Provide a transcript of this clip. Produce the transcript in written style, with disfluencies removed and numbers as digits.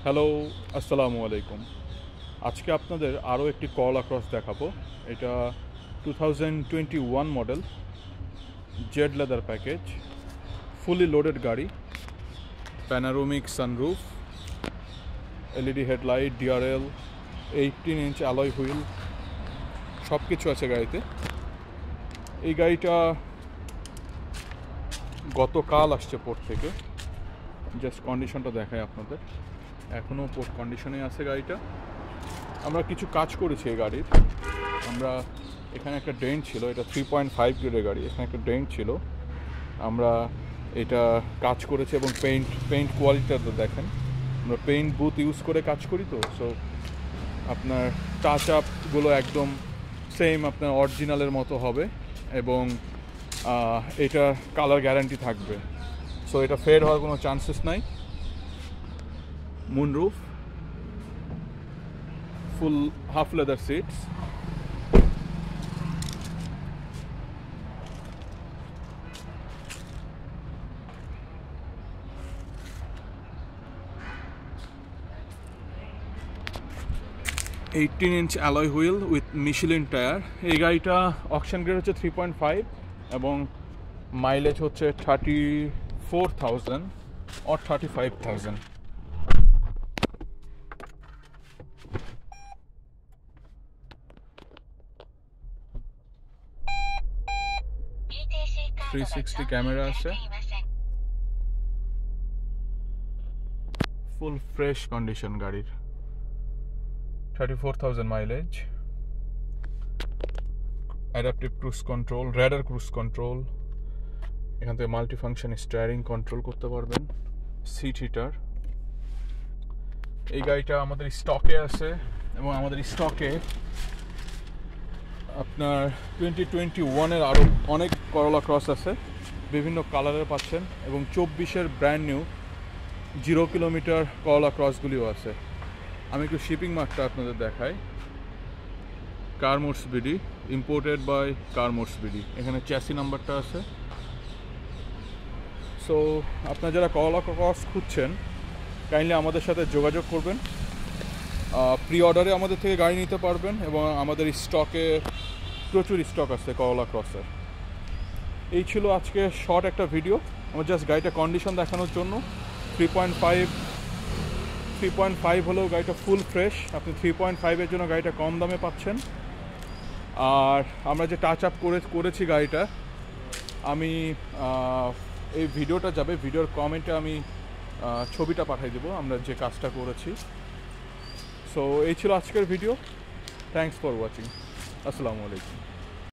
Hello, আসসালামু আলাইকুম। আজকে আপনাদের আরও একটি করলা ক্রস দেখাবো। এটা 2021 model, Z leather package, fully loaded গাড়ি, panoramic sunroof, LED headlight, DRL, 18 inch alloy wheel, সব কিছু আছে গাড়িতে। এই গাড়িটা গতকাল আসছে পোর্ট থেকে। জাস্ট কন্ডিশনটা দেখায় আপনাদের, এখনও পোর্ট কন্ডিশনে আছে গাড়িটা। আমরা কিছু কাজ করেছি এই গাড়ির। আমরা এখানে একটা ডেন্ট ছিল, এটা 3.5 গ্রেডের গাড়ি, এখানে একটা ডেন্ট ছিল, আমরা এটা কাজ করেছি এবং পেইন্ট কোয়ালিটিটা তো দেখেন। আমরা পেইন্ট বুথ ইউজ করে কাজ করি, তো সো আপনার টাচ আপগুলো একদম সেম আপনার অরিজিনালের মতো হবে এবং এটা কালার গ্যারান্টি থাকবে, সো এটা ফেড হওয়ার কোনো চান্সেস নাই। Moonroof, full half leather seats, eighteen inch alloy wheel with Michelin tyre. এই গাড়িটা অকশন গ্রেড হচ্ছে 3.5 এবং মাইলেজ হচ্ছে 34,000 or 35,000। থ্রি ক্যামেরা আছে, ফুল ফ্রেশ কন্ডিশন গাড়ির, 34,000 mileage, adaptive cruise control, radar cruise control, এখান থেকে মাল্টি ফাংশন স্টিয়ারিং কন্ট্রোল করতে পারবেন, সিট হিটার। এই গাড়িটা আমাদের স্টকে আছে এবং আমাদের স্টকে আপনার 2021-এর আরও অনেক করলা ক্রস আছে, বিভিন্ন কালারের পাচ্ছেন এবং 24-এর ব্র্যান্ড নিউ 0 কিলোমিটার করলা ক্রসগুলিও আছে। আমি একটু শিপিং মার্কটা আপনাদের দেখাই। Car motors BD, imported by car motors BD, এখানে চ্যাসি নাম্বারটা আছে। সো আপনারা যারা করলা ক্রস খুঁজছেন কাইন্ডলি আমাদের সাথে যোগাযোগ করবেন, প্রি অর্ডারে আমাদের থেকে গাড়ি নিতে পারবেন এবং আমাদের স্টকে প্রচুর স্টক আছে করলা ক্রসের। এই ছিল আজকে শর্ট একটা ভিডিও, আমার জাস্ট গাড়িটা কন্ডিশন দেখানোর জন্য। 3.5 হলেও গাড়িটা ফুল ফ্রেশ, আপনি 3.5-এর জন্য গাড়িটা কম দামে পাচ্ছেন। আর আমরা যে টাচ আপ করেছি গাড়িটা, আমি এই ভিডিওটা যাবে, ভিডিওর কমেন্টে আমি ছবিটা পাঠিয়ে দেবো আমরা যে কাজটা করেছি। সো এই ছিল আজকের ভিডিও। Thanks for watching. আসসালামু আলাইকুম।